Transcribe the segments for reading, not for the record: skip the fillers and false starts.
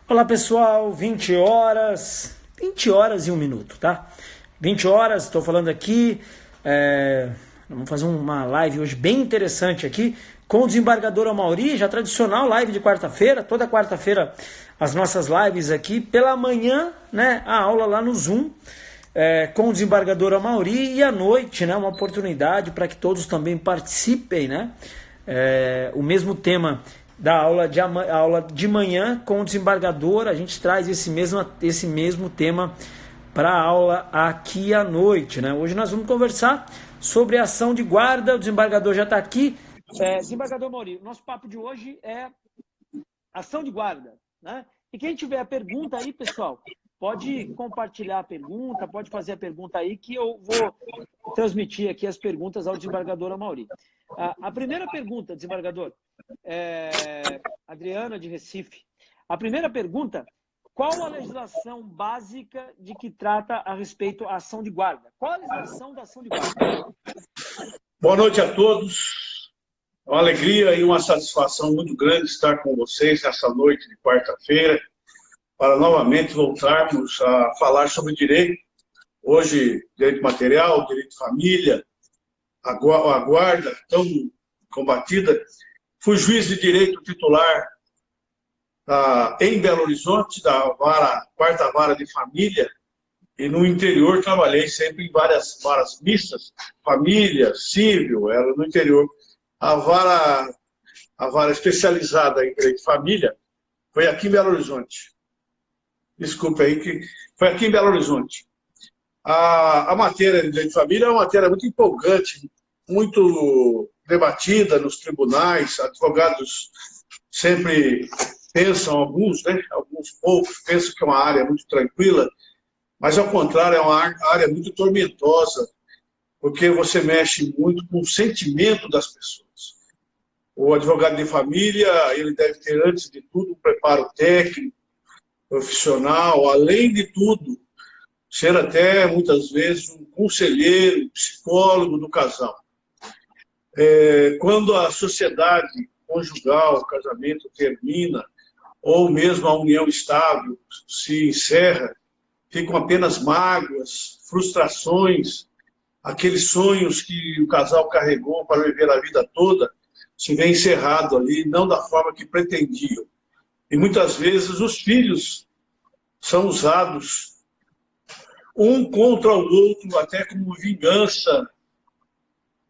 Olá pessoal, 20 horas e 1 minuto, tá? 20 horas, estou falando aqui, vamos fazer uma live hoje bem interessante aqui com o desembargador Amauri, já tradicional live de quarta-feira, toda quarta-feira as nossas lives aqui, pela manhã, né, a aula lá no Zoom, com o desembargador Amauri e à noite, né, uma oportunidade para que todos também participem, né? O mesmo tema da aula de manhã com o desembargador, a gente traz esse mesmo tema para a aula aqui à noite, né? Hoje nós vamos conversar sobre a ação de guarda, o desembargador já está aqui. Desembargador Mauri, nosso papo de hoje é ação de guarda, né? E quem tiver a pergunta aí, pessoal, pode compartilhar a pergunta, pode fazer a pergunta aí que eu vou transmitir aqui as perguntas ao desembargador Amauri. A primeira pergunta, desembargador, Adriana de Recife. A primeira pergunta, qual a legislação básica de que trata a respeito à ação de guarda? Qual a legislação da ação de guarda? Boa noite a todos. É uma alegria e uma satisfação muito grande estar com vocês nessa noite de quarta-feira, para novamente voltarmos a falar sobre direito. Hoje, direito material, direito de família, a guarda tão combatida. Fui juiz de direito titular em Belo Horizonte, da quarta vara de família, e no interior trabalhei sempre em várias varas mistas, família, civil, era no interior. A vara especializada em direito de família foi aqui em Belo Horizonte. Desculpe aí, que foi aqui em Belo Horizonte. A matéria de direito de família é uma matéria muito empolgante, muito debatida nos tribunais, advogados sempre pensam, alguns poucos, pensam que é uma área muito tranquila, mas ao contrário, é uma área muito tormentosa, porque você mexe muito com o sentimento das pessoas. O advogado de família, ele deve ter, antes de tudo, um preparo técnico, profissional, além de tudo, ser até, muitas vezes, um conselheiro, um psicólogo do casal. Quando a sociedade conjugal, o casamento termina, ou mesmo a união estável se encerra, ficam apenas mágoas, frustrações, aqueles sonhos que o casal carregou para viver a vida toda, se vê encerrado ali, não da forma que pretendiam. E muitas vezes os filhos são usados um contra o outro, até como vingança.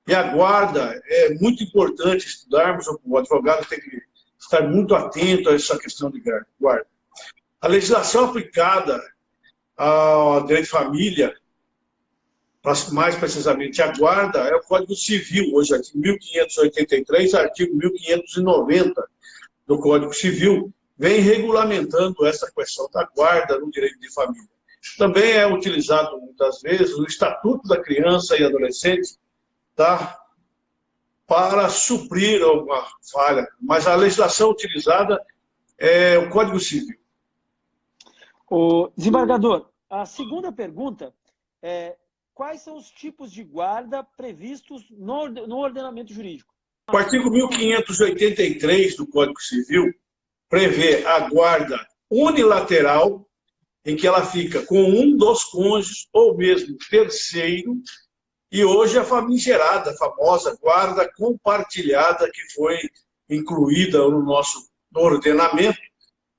E a guarda é muito importante estudarmos, o advogado tem que estar muito atento a essa questão de guarda. A legislação aplicada ao direito de família, mais precisamente a guarda, é o Código Civil, hoje artigo 1583, artigo 1590 do Código Civil, vem regulamentando essa questão da guarda no direito de família. Também é utilizado muitas vezes o Estatuto da Criança e Adolescente, tá? Para suprir alguma falha, mas a legislação utilizada é o Código Civil. O desembargador, a segunda pergunta é: quais são os tipos de guarda previstos no ordenamento jurídico? O artigo 1583 do Código Civil prevê a guarda unilateral, em que ela fica com um dos cônjuges ou mesmo terceiro, e hoje a famigerada, a famosa guarda compartilhada, que foi incluída no nosso ordenamento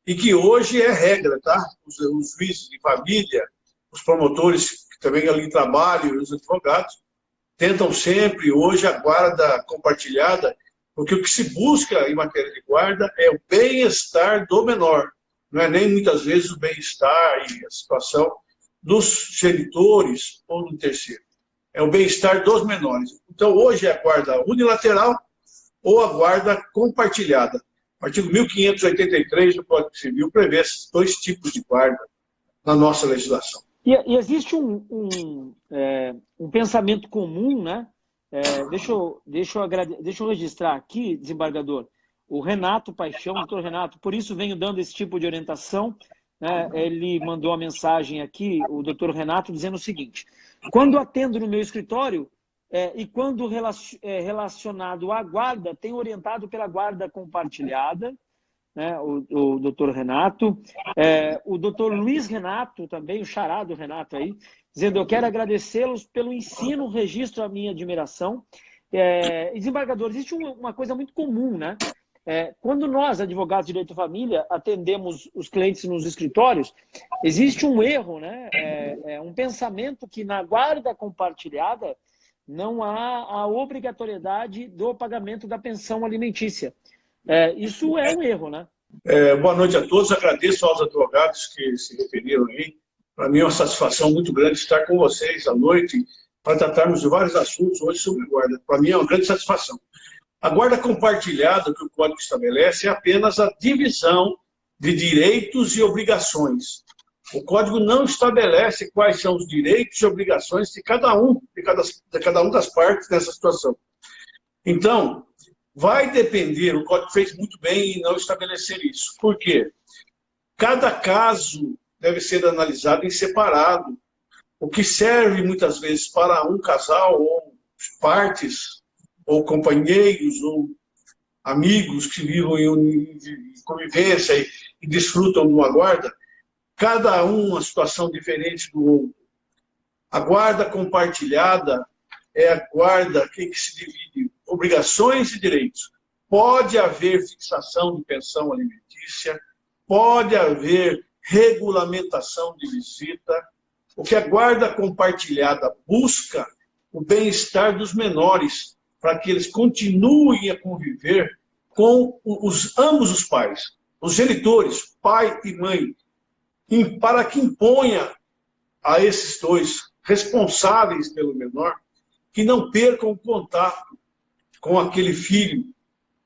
e que hoje é regra, tá? Os juízes de família, os promotores que também ali trabalham, e os advogados, tentam sempre hoje a guarda compartilhada, porque o que se busca em matéria de guarda é o bem-estar do menor, não é nem muitas vezes o bem-estar e a situação dos genitores ou do terceiro. É o bem-estar dos menores. Então, hoje é a guarda unilateral ou a guarda compartilhada. O artigo 1583 do Código Civil prevê esses dois tipos de guarda na nossa legislação. E existe um pensamento comum, né? Deixa eu registrar aqui, desembargador, o Renato Paixão, doutor Renato, por isso venho dando esse tipo de orientação, né? Ele mandou uma mensagem aqui, o doutor Renato, dizendo o seguinte: quando atendo no meu escritório, e quando relacionado à guarda, tenho orientado pela guarda compartilhada, né, o doutor Renato, o doutor Luiz Renato também, o xará do Renato aí, dizendo: eu quero agradecê-los pelo ensino, registro a minha admiração. Desembargador, existe uma coisa muito comum, né? Quando nós, advogados de direito de família, atendemos os clientes nos escritórios, existe um erro, né? Um pensamento que na guarda compartilhada não há a obrigatoriedade do pagamento da pensão alimentícia. Isso é um erro, né? Boa noite a todos, agradeço aos advogados que se referiram aí. Para mim é uma satisfação muito grande estar com vocês à noite para tratarmos de vários assuntos hoje sobre guarda. Para mim é uma grande satisfação. A guarda compartilhada que o Código estabelece é apenas a divisão de direitos e obrigações. O Código não estabelece quais são os direitos e obrigações de cada um das partes dessa situação. Então, vai depender, o Código fez muito bem em não estabelecer isso. Por quê? Cada caso deve ser analisado em separado, o que serve muitas vezes para um casal ou partes, ou companheiros, ou amigos que vivem em convivência e desfrutam de uma guarda, cada um uma situação diferente do outro. A guarda compartilhada é a guarda que se divide obrigações e direitos. Pode haver fixação de pensão alimentícia, pode haver regulamentação de visita. O que a guarda compartilhada busca, o bem-estar dos menores, para que eles continuem a conviver com ambos os pais, os genitores, pai e mãe, para que imponha a esses dois responsáveis pelo menor que não percam o contato com aquele filho,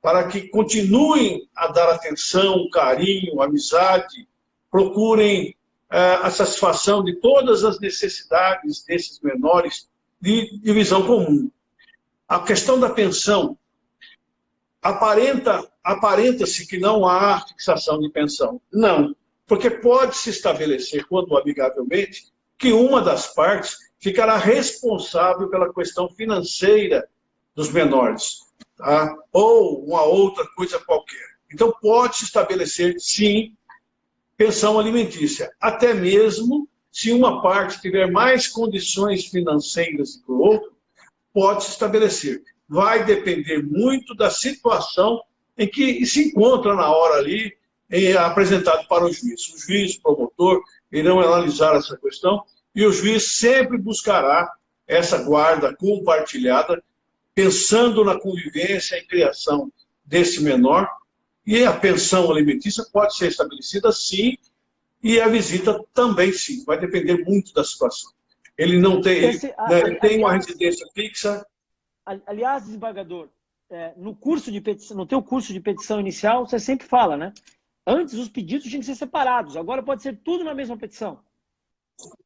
para que continuem a dar atenção, carinho, amizade, procurem a satisfação de todas as necessidades desses menores de visão comum. A questão da pensão, aparenta-se que não há fixação de pensão. Não, porque pode-se estabelecer, quando amigavelmente, que uma das partes ficará responsável pela questão financeira dos menores, tá? Ou uma outra coisa qualquer. Então, pode-se estabelecer, sim, pensão alimentícia, até mesmo se uma parte tiver mais condições financeiras que o outro, pode-se estabelecer. Vai depender muito da situação em que se encontra na hora ali, apresentado para o juiz. O juiz, o promotor, irão analisar essa questão e o juiz sempre buscará essa guarda compartilhada, pensando na convivência e criação desse menor, e a pensão alimentícia pode ser estabelecida sim, e a visita também sim, vai depender muito da situação. Ele não tem, ele tem uma residência fixa. Aliás, desembargador, no teu curso de petição inicial, você sempre fala, né? Antes os pedidos tinham que ser separados, agora pode ser tudo na mesma petição.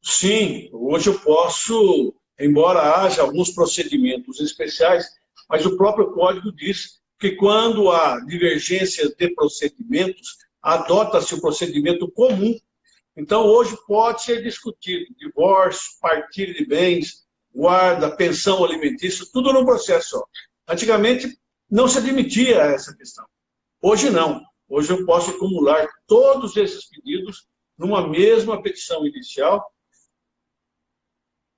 Sim, hoje eu posso, embora haja alguns procedimentos especiais, mas o próprio Código diz que quando há divergências de procedimentos, adota-se o procedimento comum. Então, hoje pode ser discutido divórcio, partilha de bens, guarda, pensão alimentícia, tudo num processo só. Antigamente, não se admitia essa questão. Hoje, não. Hoje eu posso acumular todos esses pedidos numa mesma petição inicial,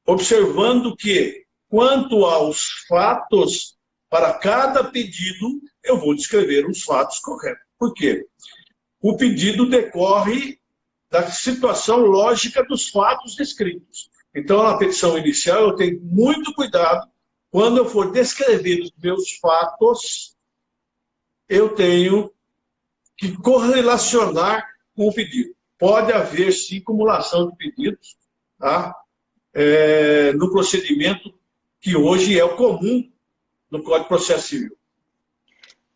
observando que, quanto aos fatos, para cada pedido, eu vou descrever os fatos corretos. Por quê? O pedido decorre da situação lógica dos fatos descritos. Então, na petição inicial, eu tenho muito cuidado, quando eu for descrever os meus fatos, eu tenho que correlacionar com o pedido. Pode haver, sim, acumulação de pedidos, tá? No procedimento que hoje é o comum no Código de Processo Civil.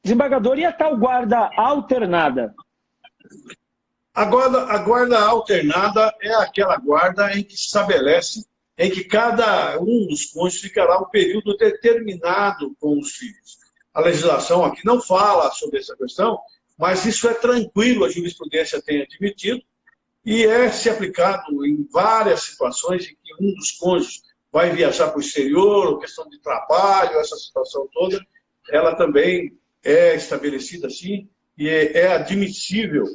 Desembargador, e a tal guarda alternada? A guarda alternada é aquela guarda em que se estabelece, em que cada um dos cônjuges ficará um período determinado com os filhos. A legislação aqui não fala sobre essa questão, mas isso é tranquilo, a jurisprudência tem admitido, e é se aplicado em várias situações em que um dos cônjuges vai viajar para o exterior, ou questão de trabalho, essa situação toda, ela também é estabelecida assim, e é admissível,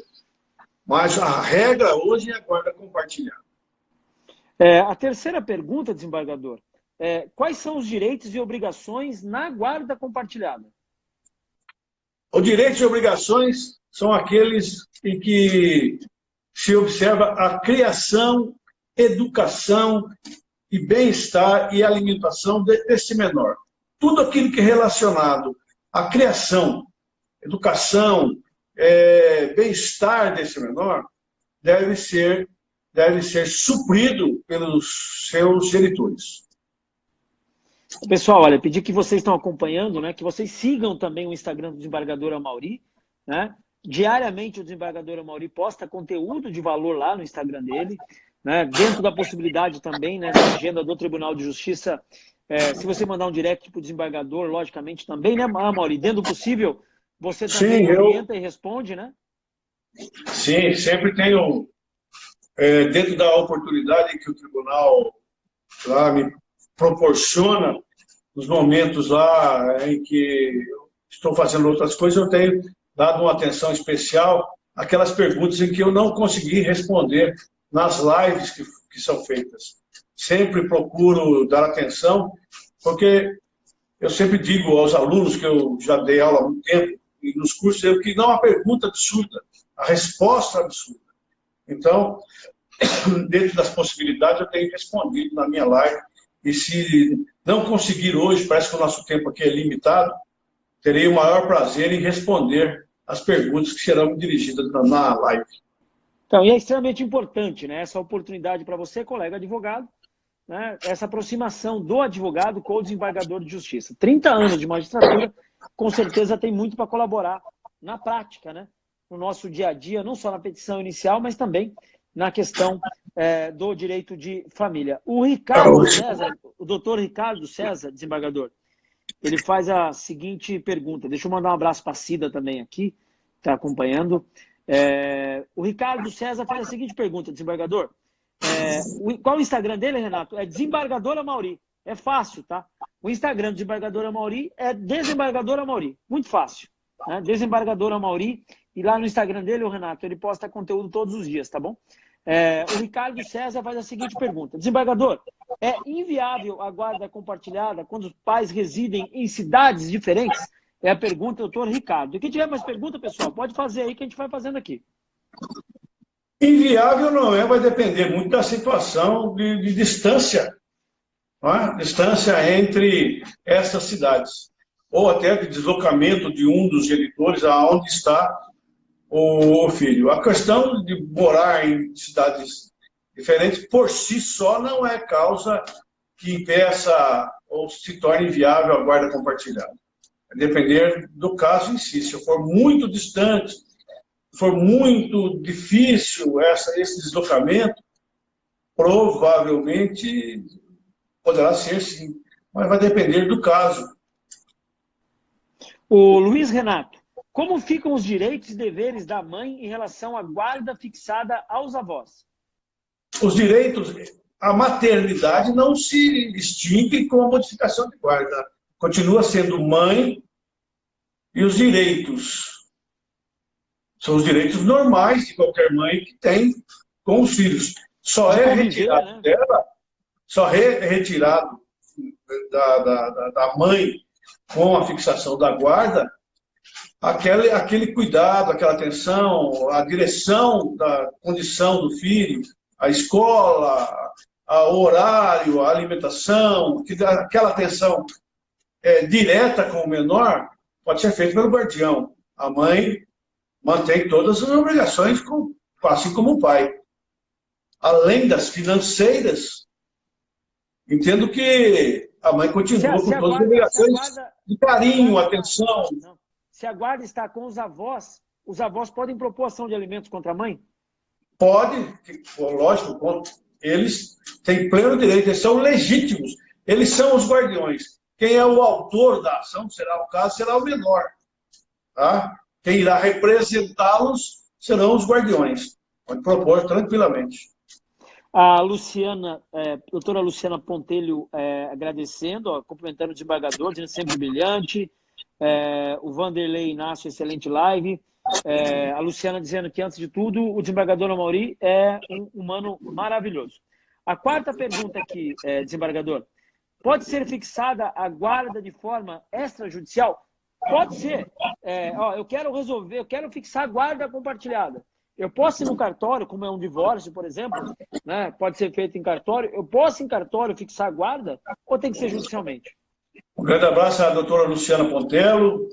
mas a regra hoje é a guarda compartilhada. A terceira pergunta, desembargador, quais são os direitos e obrigações na guarda compartilhada? Os direitos e obrigações são aqueles em que se observa a criação, educação e bem-estar e alimentação desse menor. Tudo aquilo que é relacionado à criação, educação, bem-estar desse menor deve ser suprido pelos seus genitores. Pessoal, olha, pedir que vocês estão acompanhando, né, que vocês sigam também o Instagram do desembargador Amaury, né? Diariamente o desembargador Amaury posta conteúdo de valor lá no Instagram dele, né? Dentro da possibilidade também, né, da agenda do Tribunal de Justiça, se você mandar um direct para o desembargador, logicamente também, né, Amaury? Dentro do possível, você também orienta e responde, né? Sim, sempre tenho, dentro da oportunidade que o tribunal lá me proporciona, nos momentos lá em que estou fazendo outras coisas, eu tenho dado uma atenção especial àquelas perguntas em que eu não consegui responder nas lives que são feitas. Sempre procuro dar atenção, porque eu sempre digo aos alunos, que eu já dei aula há muito tempo, e nos cursos, que não há pergunta absurda, a resposta absurda. Então, dentro das possibilidades, eu tenho respondido na minha live. E se não conseguir hoje, parece que o nosso tempo aqui é limitado, terei o maior prazer em responder as perguntas que serão dirigidas na live. Então, e é extremamente importante, né, essa oportunidade para você, colega advogado, né, essa aproximação do advogado com o desembargador de justiça. 30 anos de magistratura, com certeza tem muito para colaborar na prática, né, no nosso dia a dia, não só na petição inicial, mas também na questão do direito de família. O Ricardo César, o doutor Ricardo César, desembargador, ele faz a seguinte pergunta. Deixa eu mandar um abraço para a Cida também aqui, que está acompanhando. O Ricardo César faz a seguinte pergunta, desembargador. Qual o Instagram dele, Renato? É Desembargador Amaury. É fácil, tá? O Instagram do Desembargador Amaury é Desembargador Amaury. Muito fácil. Né? Desembargador Amaury. E lá no Instagram dele, o Renato, ele posta conteúdo todos os dias, tá bom? O Ricardo César faz a seguinte pergunta. Desembargador, é inviável a guarda compartilhada quando os pais residem em cidades diferentes? É a pergunta do doutor Ricardo. E quem tiver mais pergunta, pessoal, pode fazer aí que a gente vai fazendo aqui. Inviável não é, vai depender muito da situação de distância. Não é? Distância entre essas cidades. Ou até de deslocamento de um dos genitores aonde está o filho. A questão de morar em cidades diferentes, por si só, não é causa que impeça ou se torne inviável a guarda compartilhada. Vai depender do caso em si. Se for muito distante, se for muito difícil esse deslocamento, provavelmente poderá ser sim, mas vai depender do caso. O Luiz Renato, como ficam os direitos e deveres da mãe em relação à guarda fixada aos avós? Os direitos, a maternidade não se extingue com a modificação de guarda. Continua sendo mãe e os direitos são os direitos normais de qualquer mãe que tem com os filhos. Só é retirado dela, só é retirado da mãe com a fixação da guarda aquele cuidado, aquela atenção, a direção da condição do filho, a escola, o horário, a alimentação, aquela atenção direta com o menor pode ser feita pelo guardião. A mãe mantém todas as obrigações, assim como o pai. Além das financeiras, entendo que a mãe continua com todas as obrigações de carinho, atenção. Não. Se a guarda está com os avós podem propor ação de alimentos contra a mãe? Pode, lógico, eles têm pleno direito, eles são legítimos, eles são os guardiões. Quem é o autor da ação, será o menor. Tá? Quem irá representá-los serão os guardiões. Pode propor tranquilamente. A Luciana, doutora Luciana Pontelho, agradecendo, cumprimentando o desembargador, dizendo sempre brilhante. O Vanderlei Inácio, excelente live. A Luciana dizendo que, antes de tudo, o desembargador Amaury é um humano maravilhoso. A quarta pergunta aqui, desembargador. Pode ser fixada a guarda de forma extrajudicial? Pode ser. Eu quero fixar a guarda compartilhada. Eu posso ir no cartório, como é um divórcio, por exemplo, né? Pode ser feito em cartório. Eu posso, em cartório, fixar a guarda ou tem que ser judicialmente? Um grande abraço à doutora Luciana Pontelo,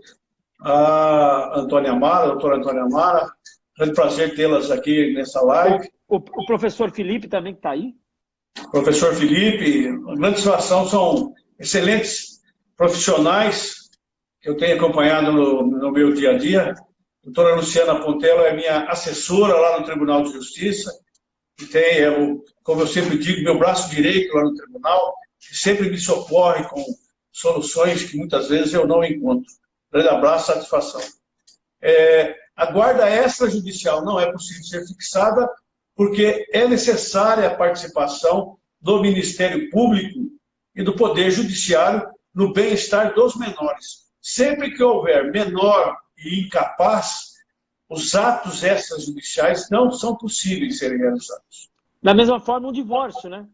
a doutora Antônia Amara. Grande prazer tê-las aqui nessa live. O professor Felipe também que está aí. Professor Felipe, uma grande situação, são excelentes profissionais que eu tenho acompanhado no meu dia a dia. A doutora Luciana Pontelo é minha assessora lá no Tribunal de Justiça, e tem, como eu sempre digo, meu braço direito lá no tribunal, que sempre me socorre com soluções que muitas vezes eu não encontro. Grande abraço, satisfação. A guarda extrajudicial não é possível ser fixada porque é necessária a participação do Ministério Público e do Poder Judiciário no bem-estar dos menores. Sempre que houver menor e incapaz, os atos extrajudiciais não são possíveis serem realizados. Da mesma forma, o divórcio, né?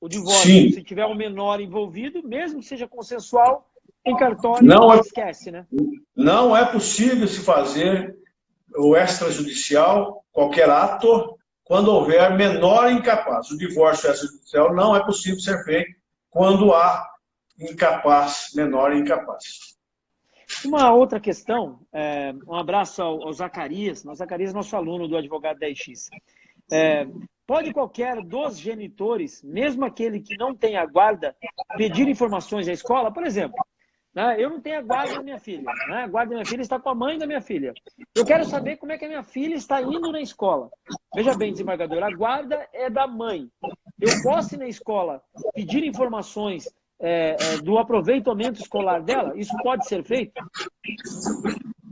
O divórcio, sim. Se tiver um menor envolvido, mesmo que seja consensual, em cartório não esquece, né? Não é possível se fazer o extrajudicial, qualquer ato, quando houver menor incapaz. O divórcio extrajudicial não é possível ser feito quando há incapaz, menor incapaz. Uma outra questão, um abraço ao Zacarias. O Zacarias é nosso aluno do advogado 10X. Pode qualquer dos genitores, mesmo aquele que não tem a guarda, pedir informações à escola? Por exemplo, né, eu não tenho a guarda da minha filha. Né, a guarda da minha filha está com a mãe da minha filha. Eu quero saber como é que a minha filha está indo na escola. Veja bem, desembargador, a guarda é da mãe. Eu posso ir na escola pedir informações do aproveitamento escolar dela? Isso pode ser feito?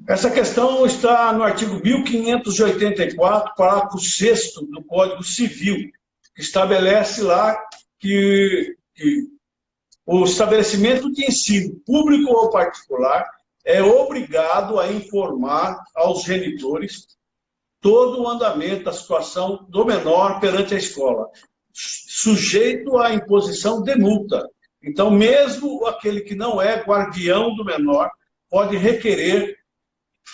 Essa questão está no artigo 1584, parágrafo 6º do Código Civil, que estabelece lá que o estabelecimento de ensino, público ou particular, é obrigado a informar aos genitores todo o andamento da situação do menor perante a escola, sujeito à imposição de multa. Então, mesmo aquele que não é guardião do menor pode requerer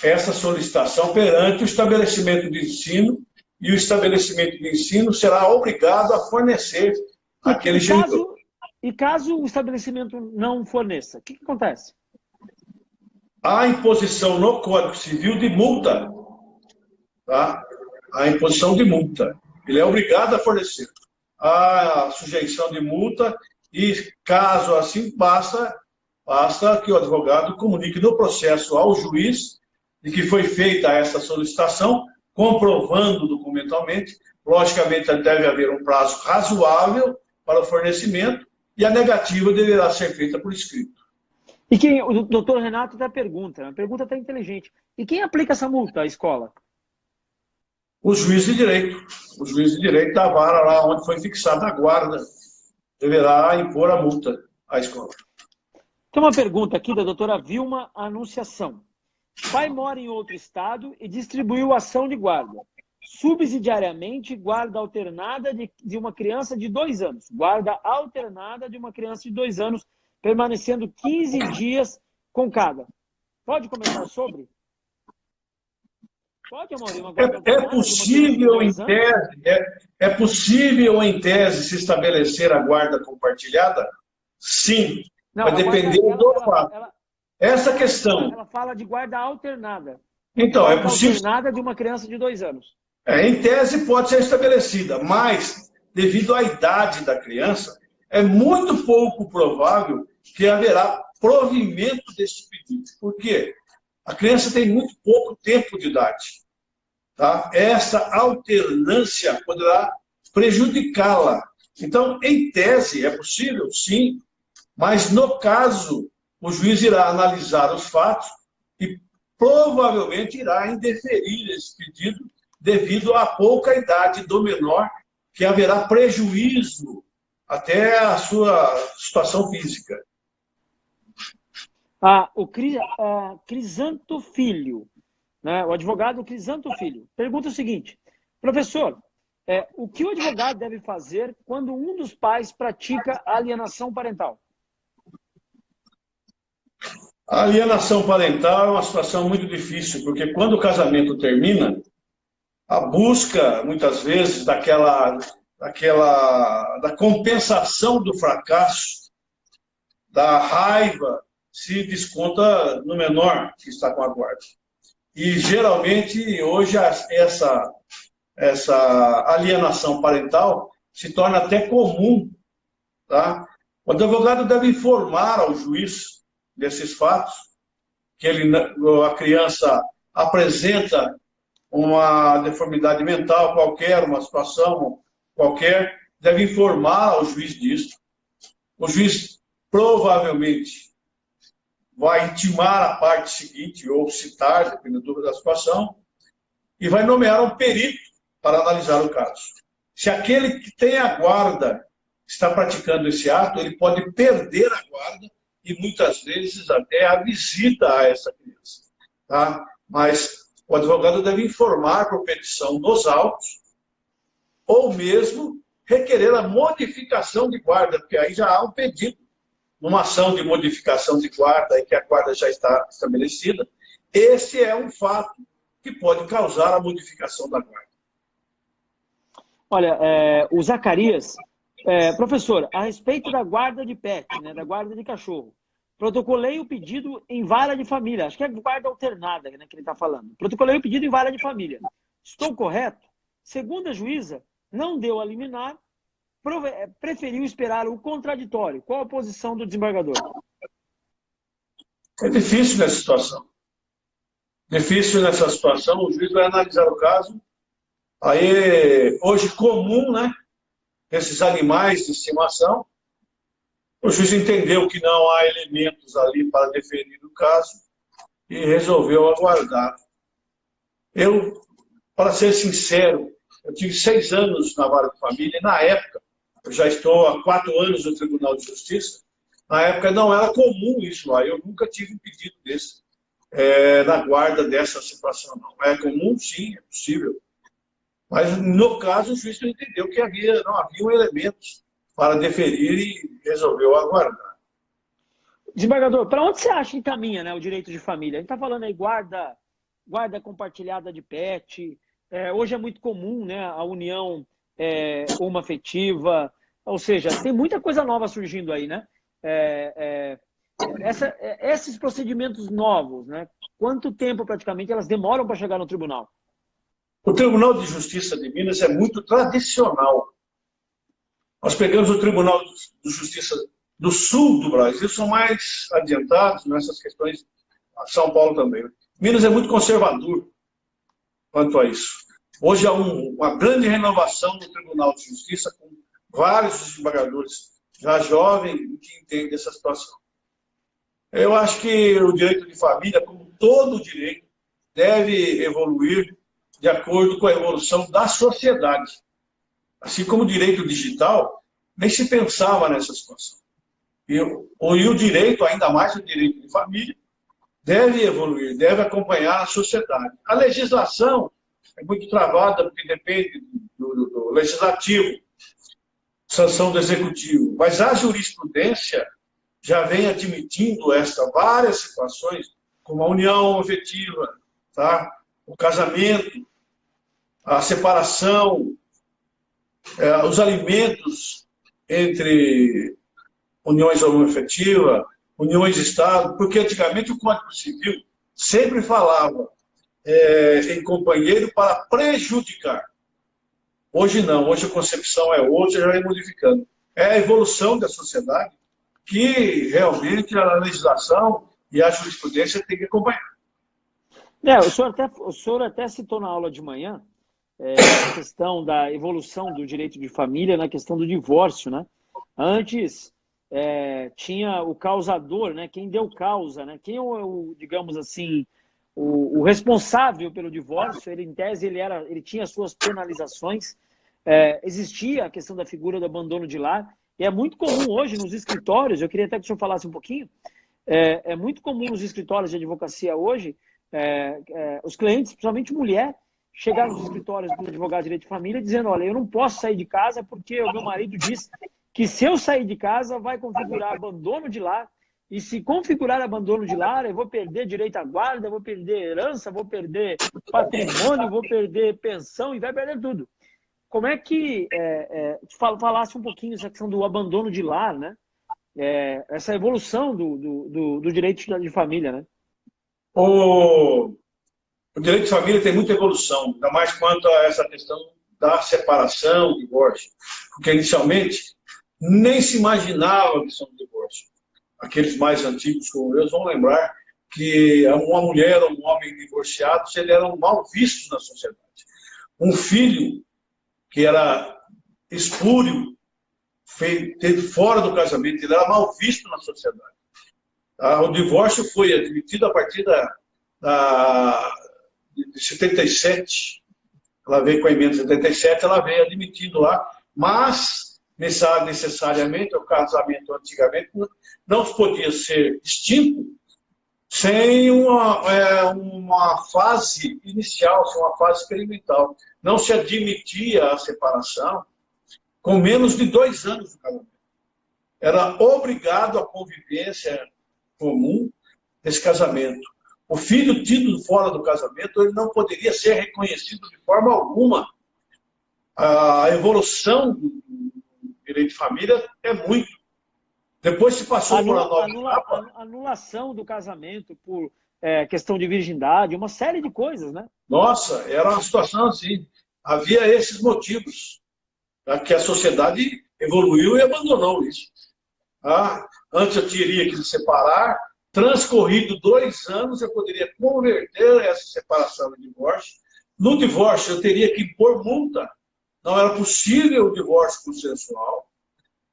essa solicitação perante o estabelecimento de ensino, e o estabelecimento de ensino será obrigado a fornecer aquele genitor. E caso o estabelecimento não forneça, o que acontece? Há imposição no Código Civil de multa. Tá? A imposição de multa. Ele é obrigado a fornecer a sujeição de multa e, caso assim, basta que o advogado comunique no processo ao juiz de que foi feita essa solicitação, comprovando documentalmente. Logicamente, deve haver um prazo razoável para o fornecimento e a negativa deverá ser feita por escrito. E o doutor Renato até pergunta, a pergunta está inteligente. E quem aplica essa multa à escola? O juiz de direito. O juiz de direito da vara lá onde foi fixada a guarda deverá impor a multa à escola. Tem uma pergunta aqui da doutora Vilma Anunciação. Pai mora em outro estado e distribuiu ação de guarda. Subsidiariamente, guarda alternada de uma criança de 2 anos. Guarda alternada de uma criança de 2 anos, permanecendo 15 dias com cada. Pode comentar sobre? Pode, Amaury? É possível, em tese, é possível, em tese, se estabelecer a guarda compartilhada? Sim, não, vai depender do fato. Essa questão... Ela fala de guarda alternada. Então, guarda é possível... alternada de uma criança de 2 anos. Em tese, pode ser estabelecida, mas, devido à idade da criança, é muito pouco provável que haverá provimento desse pedido. Por quê? A criança tem muito pouco tempo de idade. Tá? Essa alternância poderá prejudicá-la. Então, em tese, é possível, sim, mas, no caso, o juiz irá analisar os fatos e provavelmente irá indeferir esse pedido devido à pouca idade do menor, que haverá prejuízo até a sua situação física. Crisanto Filho, né? O advogado Crisanto Filho, pergunta o seguinte: professor, o que o advogado deve fazer quando um dos pais pratica alienação parental? A alienação parental é uma situação muito difícil, porque quando o casamento termina, a busca, muitas vezes, da compensação do fracasso, da raiva, se desconta no menor que está com a guarda. E, geralmente, hoje, essa alienação parental se torna até comum, tá? O advogado deve informar ao juiz desses fatos, que a criança apresenta uma deformidade mental qualquer, uma situação qualquer, deve informar ao juiz disso. O juiz provavelmente vai intimar a parte seguinte, ou citar, dependendo da situação, e vai nomear um perito para analisar o caso. Se aquele que tem a guarda está praticando esse ato, ele pode perder a guarda e muitas vezes até a visita a essa criança. Tá? Mas o advogado deve informar por petição nos autos ou mesmo requerer a modificação de guarda, porque aí já há um pedido. Numa ação de modificação de guarda, em que a guarda já está estabelecida, esse é um fato que pode causar a modificação da guarda. Olha, o Zacarias, professor, a respeito da guarda de pet, né, da guarda de cachorro, protocolei o pedido em vara de família, acho que é guarda alternada, né, que ele está falando. Protocolei o pedido em vara de família. Estou correto? Segundo a juíza, não deu a liminar, preferiu esperar o contraditório. Qual a posição do desembargador? É difícil nessa situação. Difícil nessa situação, o juiz vai analisar o caso. Aí, hoje comum, né? Esses animais de estimação, o juiz entendeu que não há elementos ali para definir o caso e resolveu aguardar. Eu, para ser sincero, eu tive 6 anos na vara de família e na época, eu já estou há 4 anos no Tribunal de Justiça, na época não era comum isso lá, eu nunca tive um pedido desse, na guarda dessa situação. Não é comum, sim, é possível. Mas, no caso, o juiz não entendeu que não haviam elementos para deferir e resolveu aguardar. Desembargador, para onde você acha que caminha, né, o direito de família? A gente está falando aí guarda compartilhada de pet, hoje é muito comum, né, a união homoafetiva, ou seja, tem muita coisa nova surgindo aí, né? Esses procedimentos novos, né, quanto tempo praticamente elas demoram para chegar no tribunal? O Tribunal de Justiça de Minas é muito tradicional. Nós pegamos o Tribunal de Justiça do Sul do Brasil, são mais adiantados nessas questões, São Paulo também. Minas é muito conservador quanto a isso. Hoje há uma grande renovação no Tribunal de Justiça, com vários desembargadores já jovens que entendem essa situação. Eu acho que o direito de família, como todo direito, deve evoluir de acordo com a evolução da sociedade. Assim como o direito digital, nem se pensava nessa situação. E o direito, ainda mais o direito de família, deve evoluir, deve acompanhar a sociedade. A legislação é muito travada, porque depende do legislativo, sanção do executivo. Mas a jurisprudência já vem admitindo várias situações, como a união afetiva, tá? O casamento, a separação, os alimentos entre uniões homoafetivas, uniões de Estado, porque antigamente o Código Civil sempre falava em companheiro para prejudicar. Hoje não, hoje a concepção é outra, já vem modificando. É a evolução da sociedade que realmente a legislação e a jurisprudência têm que acompanhar. O senhor até citou na aula de manhã a questão da evolução do direito de família na questão do divórcio, né? Antes tinha o causador, né? Quem deu causa, né? Quem é digamos assim, o responsável pelo divórcio, ele, em tese, ele tinha suas penalizações, existia a questão da figura do abandono de lar, e é muito comum hoje nos escritórios, eu queria até que o senhor falasse um pouquinho, É muito comum nos escritórios de advocacia hoje, os clientes, principalmente mulher, chegar nos escritórios do advogado de direito de família dizendo, olha, eu não posso sair de casa porque o meu marido diz que se eu sair de casa vai configurar abandono de lar, e se configurar abandono de lar, eu vou perder direito à guarda, eu vou perder herança, vou perder patrimônio, vou perder pensão e vai perder tudo. Como é que falasse um pouquinho essa questão do abandono de lar, né? Essa evolução do direito de família, né? O direito de família tem muita evolução, ainda mais quanto a essa questão da separação, divórcio. Porque inicialmente nem se imaginava a questão do divórcio. Aqueles mais antigos como eu vão lembrar que uma mulher ou um homem divorciados eles eram mal vistos na sociedade. Um filho que era espúrio, feito fora do casamento, ele era mal visto na sociedade. O divórcio foi admitido a partir de 77, ela veio com a emenda de 77, ela veio admitido lá, mas necessariamente o casamento antigamente não podia ser extinto sem uma fase inicial, sem uma fase experimental. Não se admitia a separação com menos de 2 anos do casamento. Era obrigado à convivência comum desse casamento. O filho tido fora do casamento, ele não poderia ser reconhecido de forma alguma. A evolução do direito de família é muito. Depois se passou por uma nova anulação do casamento por questão de virgindade, uma série de coisas, né? Nossa, era uma situação assim. Havia esses motivos que a sociedade evoluiu e abandonou isso. Antes eu teria que me separar, transcorrido 2 anos, eu poderia converter essa separação em divórcio. No divórcio, eu teria que impor multa. Não era possível o divórcio consensual.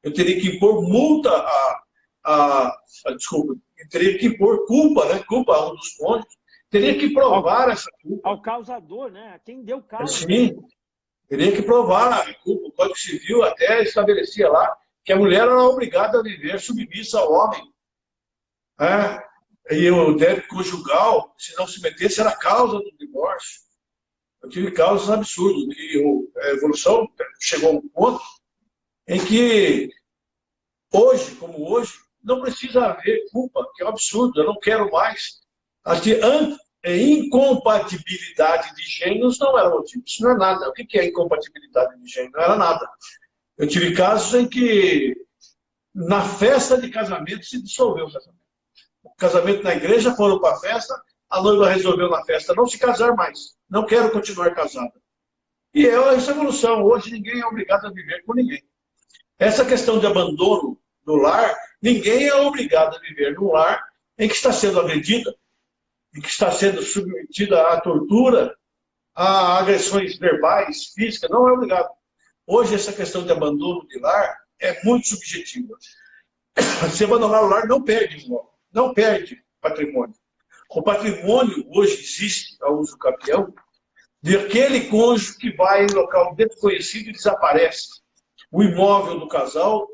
Eu teria que impor multa desculpa, eu teria que impor culpa, né? Culpa a um dos cônjuges. Teria que provar essa culpa. Ao causador, né? A quem deu causa. Sim, teria que provar a culpa. O Código Civil até estabelecia lá que a mulher era obrigada a viver submissa ao homem. E o débito conjugal, se não se metesse, era a causa do divórcio. Eu tive causas absurdas. E a evolução chegou a um ponto em que, hoje, como hoje, não precisa haver culpa, que é um absurdo, eu não quero mais. Incompatibilidade de gêneros não era motivo, isso não é nada. O que é incompatibilidade de gênero? Não era nada. Eu tive casos em que, na festa de casamento, se dissolveu o casamento. O casamento na igreja, foram para a festa, a noiva resolveu na festa não se casar mais, não quero continuar casada. E essa evolução, hoje ninguém é obrigado a viver com ninguém. Essa questão de abandono do lar, ninguém é obrigado a viver num lar em que está sendo agredida, em que está sendo submetida à tortura, a agressões verbais, físicas, não é obrigado. Hoje essa questão de abandono de lar é muito subjetiva. Se abandonar o lar, não perde imóvel, não perde patrimônio. O patrimônio hoje existe, a uso capião, de aquele cônjuge que vai em local desconhecido e desaparece. O imóvel do casal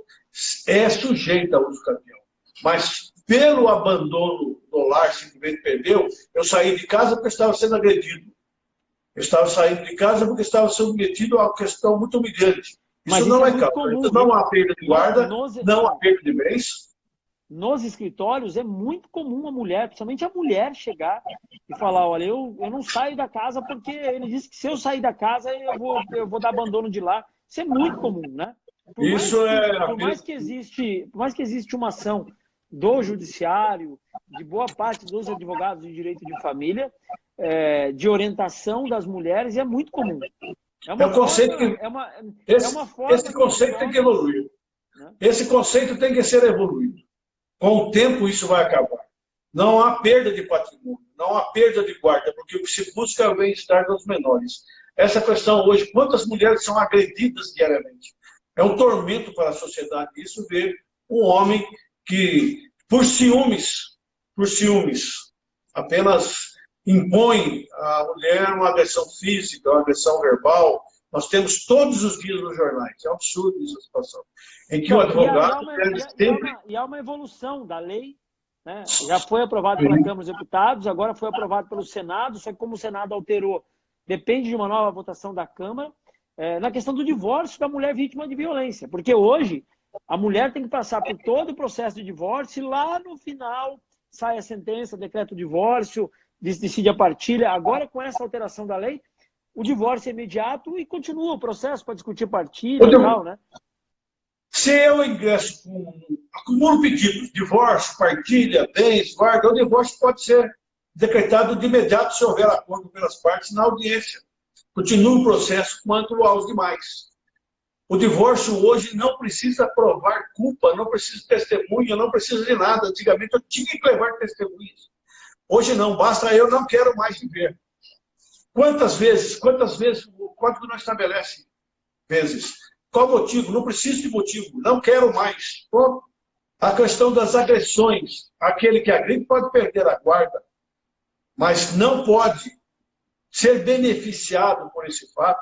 é sujeito a uso capião. Mas pelo abandono do lar, simplesmente perdeu, eu saí de casa porque estava sendo agredido. Eu estava saindo de casa porque estava submetido a uma questão muito humilhante. Isso não é causa. Então, não há perda de guarda, não há perda de bens. Nos escritórios é muito comum a mulher, principalmente a mulher, chegar e falar, olha, eu não saio da casa porque ele disse que se eu sair da casa eu vou dar abandono de lar. Isso é muito comum, né? Por mais que existe uma ação do judiciário, de boa parte dos advogados de direito de família, de orientação das mulheres, é muito comum. Esse conceito tem que evoluir. Né? Esse conceito tem que ser evoluído. Com o tempo isso vai acabar. Não há perda de patrimônio, não há perda de guarda, porque o que se busca é o bem-estar dos menores. Essa questão hoje, quantas mulheres são agredidas diariamente? É um tormento para a sociedade isso, ver um homem que, por ciúmes, apenas impõe à mulher uma agressão física, uma agressão verbal. Nós temos todos os dias nos jornais. É um absurdo essa situação. Em que o advogado deve sempre... E há uma evolução da lei né? Já foi aprovado pela Câmara dos Deputados, agora foi aprovado pelo Senado, só que como o Senado alterou, depende de uma nova votação da Câmara, na questão do divórcio da mulher vítima de violência. Porque hoje a mulher tem que passar por todo o processo de divórcio e lá no final sai a sentença, decreta o divórcio, decide a partilha. Agora, com essa alteração da lei, o divórcio é imediato e continua o processo para discutir partilha e tal, né? Se eu ingresso acumulo pedidos, divórcio, partilha, bens, guarda, o divórcio pode ser decretado de imediato se houver acordo pelas partes na audiência. Continua o processo quanto aos demais. O divórcio hoje não precisa provar culpa, não precisa de testemunha, não precisa de nada. Antigamente eu tinha que levar testemunhas. Hoje não, basta eu não quero mais viver. Quantas vezes o código não estabelece vezes? Qual motivo? Não preciso de motivo, não quero mais. Pronto. A questão das agressões. Aquele que agride pode perder a guarda, mas não pode ser beneficiado por esse fato,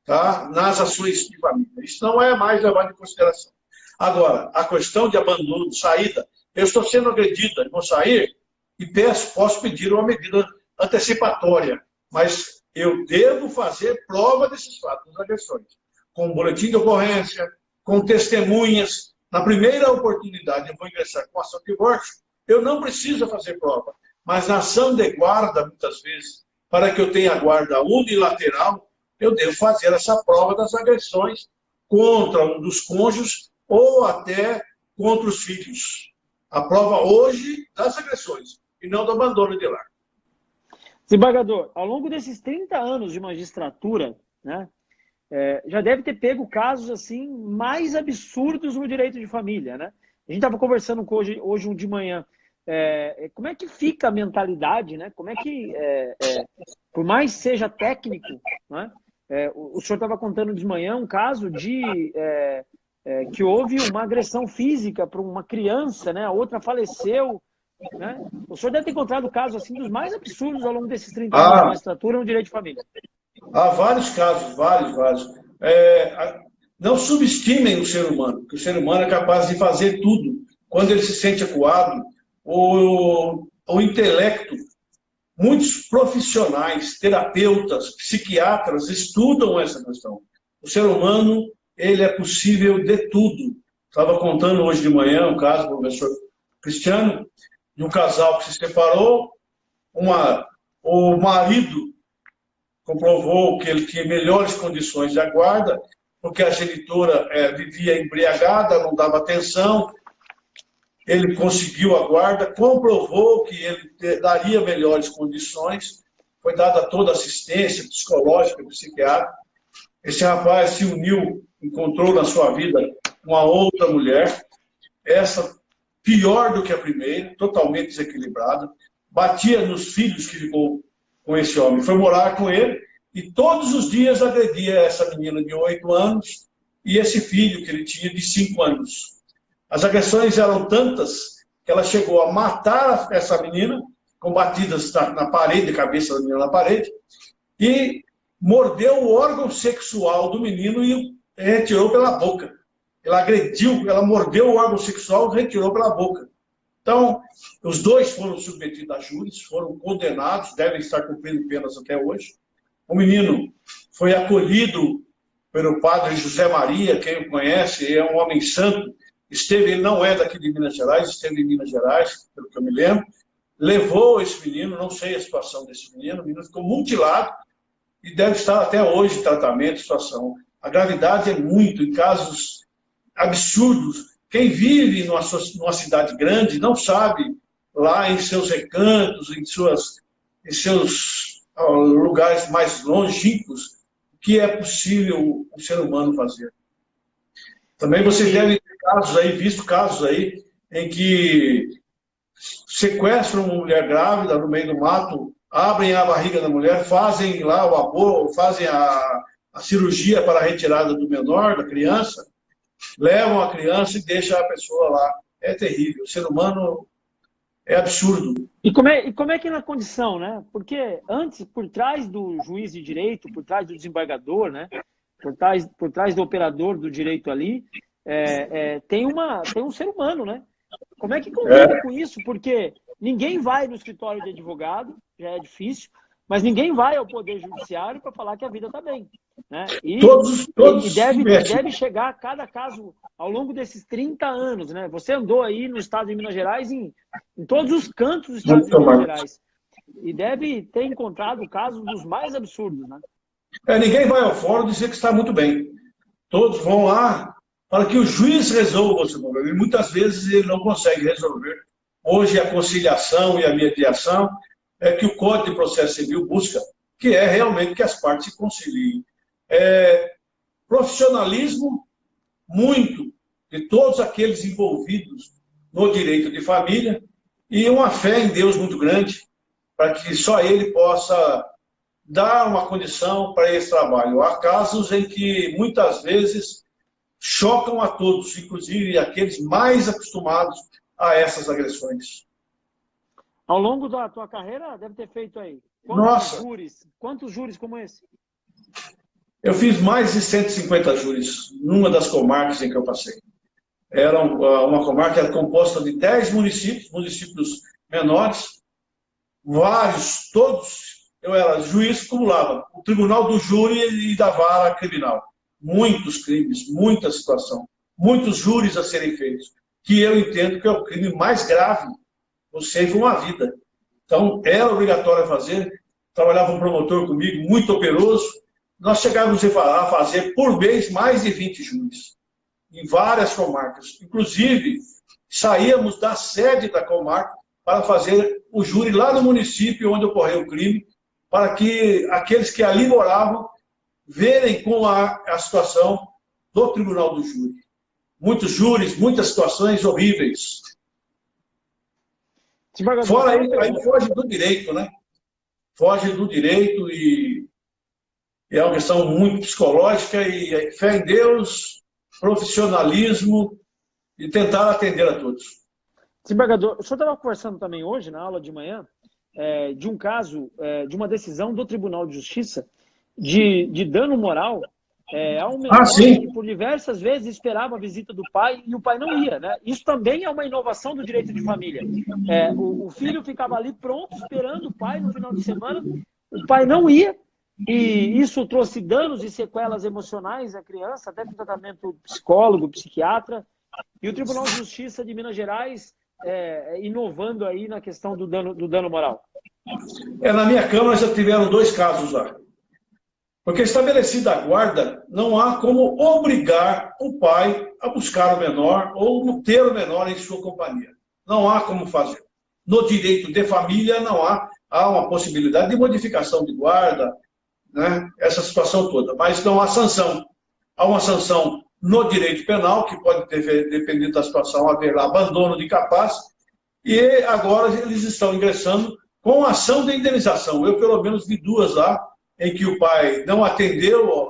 tá? Nas ações de família. Isso não é mais levado em consideração. Agora, a questão de abandono, de saída, eu estou sendo agredida, vou sair e posso pedir uma medida antecipatória, mas eu devo fazer prova desses fatos, das agressões, com boletim de ocorrência, com testemunhas. Na primeira oportunidade, eu vou ingressar com ação de divórcio, eu não preciso fazer prova, mas na ação de guarda, muitas vezes, para que eu tenha a guarda unilateral, eu devo fazer essa prova das agressões contra um dos cônjuges ou até contra os filhos. A prova hoje das agressões e não do abandono de lar. Desembargador, ao longo desses 30 anos de magistratura, né, já deve ter pego casos assim mais absurdos no direito de família, né? A gente estava conversando hoje de manhã. Como é que fica a mentalidade, né? Como é que, por mais seja técnico, né? O senhor estava contando de manhã um caso que houve uma agressão física para uma criança, né? A outra faleceu, né? O senhor deve ter encontrado casos assim dos mais absurdos ao longo desses 30 anos de magistratura no direito de família. Há vários casos, vários. Não subestimem o ser humano, porque o ser humano é capaz de fazer tudo. Quando ele se sente acuado, o intelecto, muitos profissionais, terapeutas, psiquiatras estudam essa questão. O ser humano, ele é possível de tudo. Estava contando hoje de manhã um caso, o professor Cristiano, de um casal que se separou, o marido comprovou que ele tinha melhores condições de guarda, porque a genitora vivia embriagada, não dava atenção, ele conseguiu a guarda, comprovou que ele daria melhores condições, foi dada toda a assistência psicológica, psiquiátrica. Esse rapaz se uniu, encontrou na sua vida uma outra mulher, essa pior do que a primeira, totalmente desequilibrada, batia nos filhos que ficou com esse homem, foi morar com ele e todos os dias agredia essa menina de 8 anos e esse filho que ele tinha de 5 anos. As agressões eram tantas que ela chegou a matar essa menina, com batidas na parede, a cabeça da menina na parede, e mordeu o órgão sexual do menino e retirou pela boca. Ela agrediu, ela mordeu o órgão sexual e retirou pela boca. Então, os dois foram submetidos a júris, foram condenados, devem estar cumprindo penas até hoje. O menino foi acolhido pelo padre José Maria, quem o conhece, é um homem santo. Ele não é daqui de Minas Gerais, esteve em Minas Gerais, pelo que eu me lembro. Levou esse menino, não sei a situação desse menino, o menino ficou mutilado e deve estar até hoje em tratamento, situação. A gravidade é muito, em casos absurdos. Quem vive numa cidade grande não sabe, lá em seus recantos, em seus lugares mais longínquos, o que é possível o ser humano fazer. Também vocês devem ter visto casos aí, em que sequestram uma mulher grávida no meio do mato, abrem a barriga da mulher, fazem lá o aborto, fazem a cirurgia para a retirada do menor, da criança, levam a criança e deixam a pessoa lá. É terrível. O ser humano é absurdo. E como é que na condição, né? Porque antes, por trás do juiz de direito, por trás do desembargador, né? Por trás do operador do direito ali, tem um ser humano, né? Como é que convive com isso? Porque ninguém vai no escritório de advogado, já é difícil, mas ninguém vai ao Poder Judiciário para falar que a vida está bem. Né? Todos deve chegar a cada caso ao longo desses 30 anos. Né? Você andou aí no estado de Minas Gerais, em todos os cantos do estado de Minas Gerais. E deve ter encontrado casos dos mais absurdos. Né? Ninguém vai ao fórum dizer que está muito bem. Todos vão lá para que o juiz resolva o seu problema. E muitas vezes ele não consegue resolver. Hoje a conciliação e a mediação é que o Código de Processo Civil busca, que é realmente que as partes se conciliem. Profissionalismo muito de todos aqueles envolvidos no direito de família e uma fé em Deus muito grande para que só ele possa dar uma condição para esse trabalho. Há casos em que muitas vezes chocam a todos, inclusive aqueles mais acostumados a essas agressões. Ao longo da tua carreira, deve ter feito aí quantos júris como esse? Eu fiz mais de 150 júris numa das comarcas em que eu passei. Era uma comarca era composta de 10 municípios menores, vários, todos. Eu era juiz, cumulava o tribunal do júri e da vara criminal. Muitos crimes, muita situação, muitos júris a serem feitos, que eu entendo que é o crime mais grave. Você ceifam uma vida. Então, era obrigatório fazer. Trabalhava um promotor comigo, muito operoso. Nós chegávamos a fazer, por mês, mais de 20 júris, em várias comarcas. Inclusive, saíamos da sede da comarca para fazer o júri lá no município onde ocorreu o crime, para que aqueles que ali moravam verem como a situação do tribunal do júri. Muitos júris, muitas situações horríveis. Fora isso, aí foge do direito, né? Foge do direito e é uma questão muito psicológica e fé em Deus, profissionalismo e tentar atender a todos. Desembargador, o senhor estava conversando também hoje, na aula de manhã, de um caso, de uma decisão do Tribunal de Justiça de dano moral a um menor que por diversas vezes esperava a visita do pai e o pai não ia. Né? Isso também é uma inovação do direito de família. O filho ficava ali pronto, esperando o pai no final de semana, o pai não ia, e isso trouxe danos e sequelas emocionais à criança, até com tratamento psicólogo, psiquiatra, e o Tribunal de Justiça de Minas Gerais inovando aí na questão do dano moral. Na minha Câmara já tiveram 2 casos lá. Porque estabelecida a guarda, não há como obrigar o pai a buscar o menor ou ter o menor em sua companhia. Não há como fazer. No direito de família, não há uma possibilidade de modificação de guarda, né? Essa situação toda. Mas não há sanção. Há uma sanção no direito penal, que pode ter, dependendo da situação, haver abandono de capaz, e agora eles estão ingressando com ação de indenização. Eu, pelo menos, vi 2 lá, em que o pai não atendeu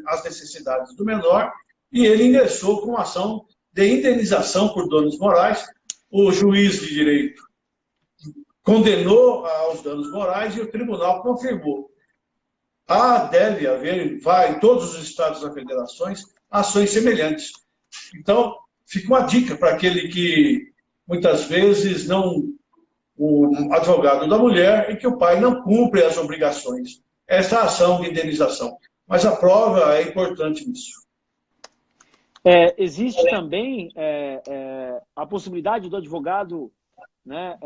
às necessidades do menor e ele ingressou com ação de indenização por danos morais. O juiz de direito condenou aos danos morais e o tribunal confirmou. Deve haver, em todos os estados das federações, ações semelhantes. Então, fica uma dica para aquele que, muitas vezes, o advogado da mulher e que o pai não cumpre as obrigações. Essa ação de indenização. Mas a prova é importante nisso. Existe também a possibilidade do advogado, né,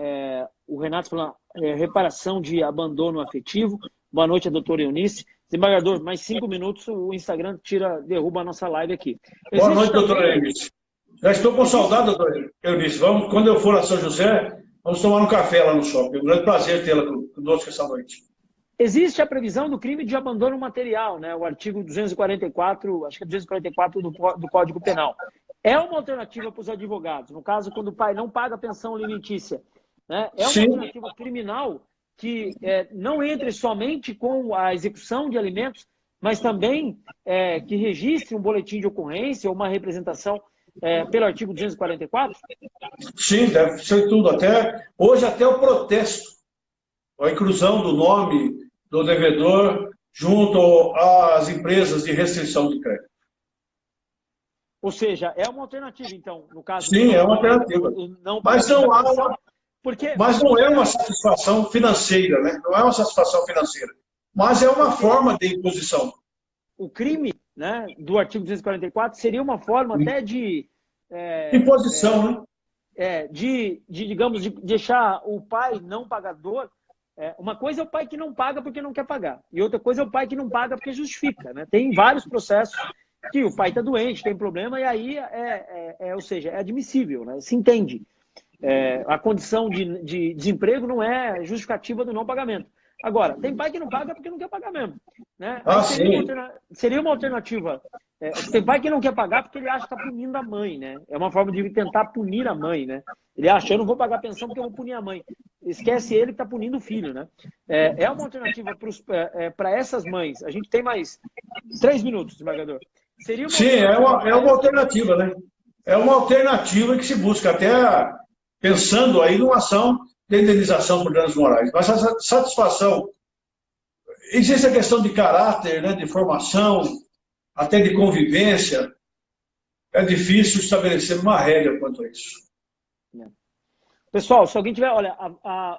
o Renato falando, reparação de abandono afetivo. Boa noite, a doutora Eunice. Desembargador, mais 5 minutos, o Instagram derruba a nossa live aqui. Boa noite, doutora Eunice. Já estou com saudade, doutora Eunice. Quando eu for a São José, vamos tomar um café lá no shopping. É um grande prazer tê-la conosco essa noite. Existe a previsão do crime de abandono material, né? O artigo 244, acho que é 244 do Código Penal. É uma alternativa para os advogados, no caso, quando o pai não paga pensão alimentícia. Né? É uma alternativa criminal que não entre somente com a execução de alimentos, mas também que registre um boletim de ocorrência ou uma representação pelo artigo 244? Sim, deve ser tudo. Hoje até o protesto, a inclusão do nome do devedor junto às empresas de restrição de crédito. Ou seja, é uma alternativa, então, no caso... Sim, é uma alternativa. Mas não é uma satisfação financeira, né? Não é uma satisfação financeira. Mas é uma forma de imposição. O crime, né, do artigo 244 seria uma forma até de... imposição, né? Digamos, de deixar o pai não pagador. Uma coisa é o pai que não paga porque não quer pagar. E outra coisa é o pai que não paga porque justifica, né? Tem vários processos que o pai está doente, tem problema, e aí ou seja, é admissível, né? Se entende. A condição de desemprego não é justificativa do não pagamento. Agora, tem pai que não paga porque não quer pagar mesmo. Né? Seria uma alternativa. Tem pai que não quer pagar porque ele acha que está punindo a mãe. Né? É uma forma de tentar punir a mãe. Né? Ele acha, eu não vou pagar pensão porque eu vou punir a mãe. Esquece ele que está punindo o filho. Né? É uma alternativa para essas mães. A gente tem mais 3 minutos, desembargador. É uma alternativa, né? É uma alternativa que se busca, até pensando aí numa ação de indenização por danos morais. Mas a satisfação... Existe a questão de caráter, né, de formação, até de convivência. É difícil estabelecer uma regra quanto a isso. Pessoal, se alguém tiver... Olha,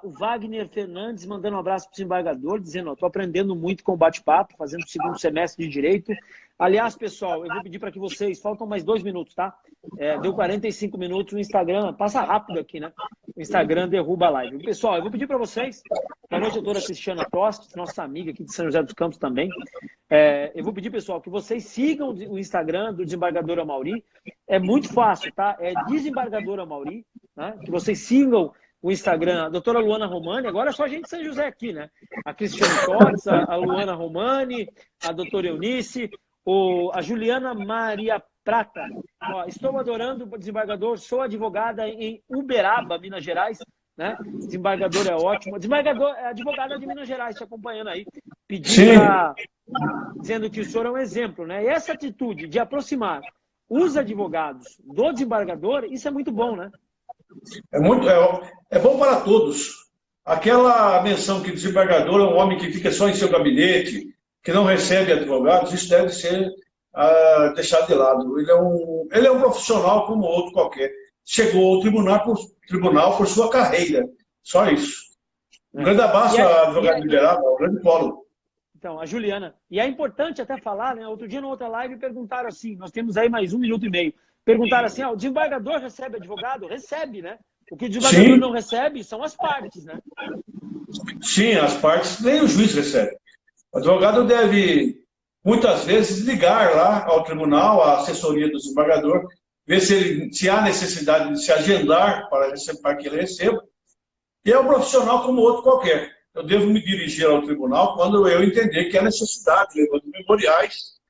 o Wagner Fernandes mandando um abraço para o desembargador, dizendo, estou aprendendo muito com o bate-papo, fazendo o 2º semestre de Direito. Aliás, pessoal, eu vou pedir para que vocês... Faltam mais 2 minutos, tá? Deu 45 minutos, o Instagram... Passa rápido aqui, né? O Instagram derruba a live. Pessoal, eu vou pedir para vocês... Boa noite, doutora Cristiana Tost, nossa amiga aqui de São José dos Campos também. Eu vou pedir, pessoal, que vocês sigam o Instagram do desembargador Amaury. É muito fácil, tá? É desembargador Amaury. Né? Que vocês sigam o Instagram, a doutora Luana Romani, agora é só a gente de São José aqui, né? A Cristiane Cotes, a Luana Romani, a doutora Eunice, a Juliana Maria Prata. Ó, estou adorando o desembargador, sou advogada em Uberaba, Minas Gerais. Né? Desembargador é ótimo. Desembargador é advogada de Minas Gerais, te acompanhando aí, dizendo que o senhor é um exemplo. Né? E essa atitude de aproximar os advogados do desembargador, isso é muito bom, né? É bom para todos. Aquela menção que o desembargador é um homem que fica só em seu gabinete, que não recebe advogados, isso deve ser deixado de lado. Ele é um profissional como outro qualquer. Chegou ao tribunal por sua carreira. Só isso. Um grande abraço à advogada liberal, ao grande polo. Então, a Juliana. E é importante até falar, né? Outro dia, na outra live, perguntaram assim, nós temos aí mais 1 minuto e meio. Perguntaram assim, o desembargador recebe advogado? Recebe, né? O que o desembargador não recebe são as partes, né? Sim, as partes, nem o juiz recebe. O advogado deve, muitas vezes, ligar lá ao tribunal, à assessoria do desembargador, ver se há necessidade de se agendar para que ele receba. E é um profissional como outro qualquer. Eu devo me dirigir ao tribunal quando eu entender que há necessidade, levando memoriais,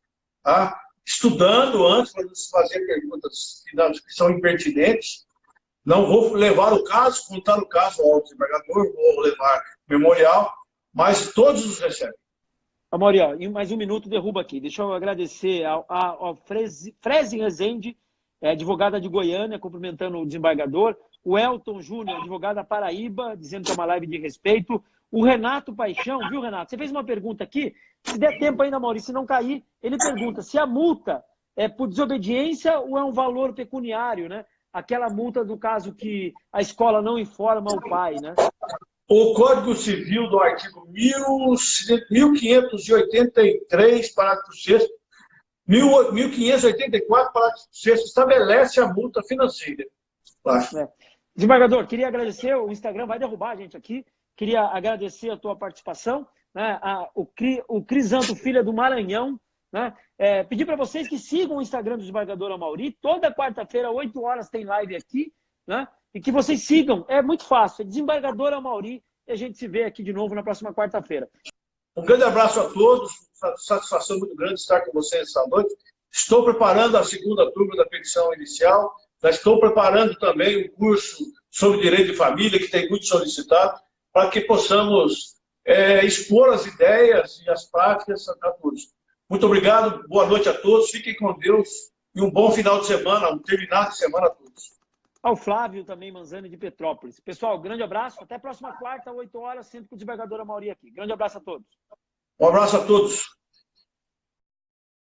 estudando antes para fazer perguntas que são impertinentes. Não vou levar o caso, contar o caso ao desembargador, vou levar memorial, mas todos os recebem. Amaury, em mais 1 minuto, derruba aqui. Deixa eu agradecer ao Freze Rezende, advogada de Goiânia, cumprimentando o desembargador. O Elton Júnior, advogado da Paraíba, dizendo que é uma live de respeito. O Renato Paixão, viu, Renato? Você fez uma pergunta aqui. Se der tempo ainda, Amaury, se não cair, ele pergunta se a multa é por desobediência ou é um valor pecuniário, né? Aquela multa do caso que a escola não informa o pai, né? O Código Civil do artigo 1583, parágrafo 6º, 1584, parágrafo 6º, estabelece a multa financeira. Desembargador, queria agradecer, o Instagram vai derrubar a gente aqui, queria agradecer a tua participação, né? O Crisanto Filha do Maranhão, né? Pedir para vocês que sigam o Instagram do desembargador Amaury, toda quarta-feira, 8 horas, tem live aqui, né? E que vocês sigam, é muito fácil, é desembargador Amaury, e a gente se vê aqui de novo na próxima quarta-feira. Um grande abraço a todos, satisfação muito grande estar com vocês essa noite. Estou preparando a 2ª turma da petição inicial, já estou preparando também um curso sobre direito de família, que tem muito solicitado, para que possamos expor as ideias e as práticas a todos. Muito obrigado, boa noite a todos, fiquem com Deus e um bom final de semana, um terminado de semana a todos. Ao Flávio também, Manzani, de Petrópolis. Pessoal, grande abraço, até a próxima quarta, 8 horas, sempre com o desembargador Amaury aqui. Grande abraço a todos. Um abraço a todos.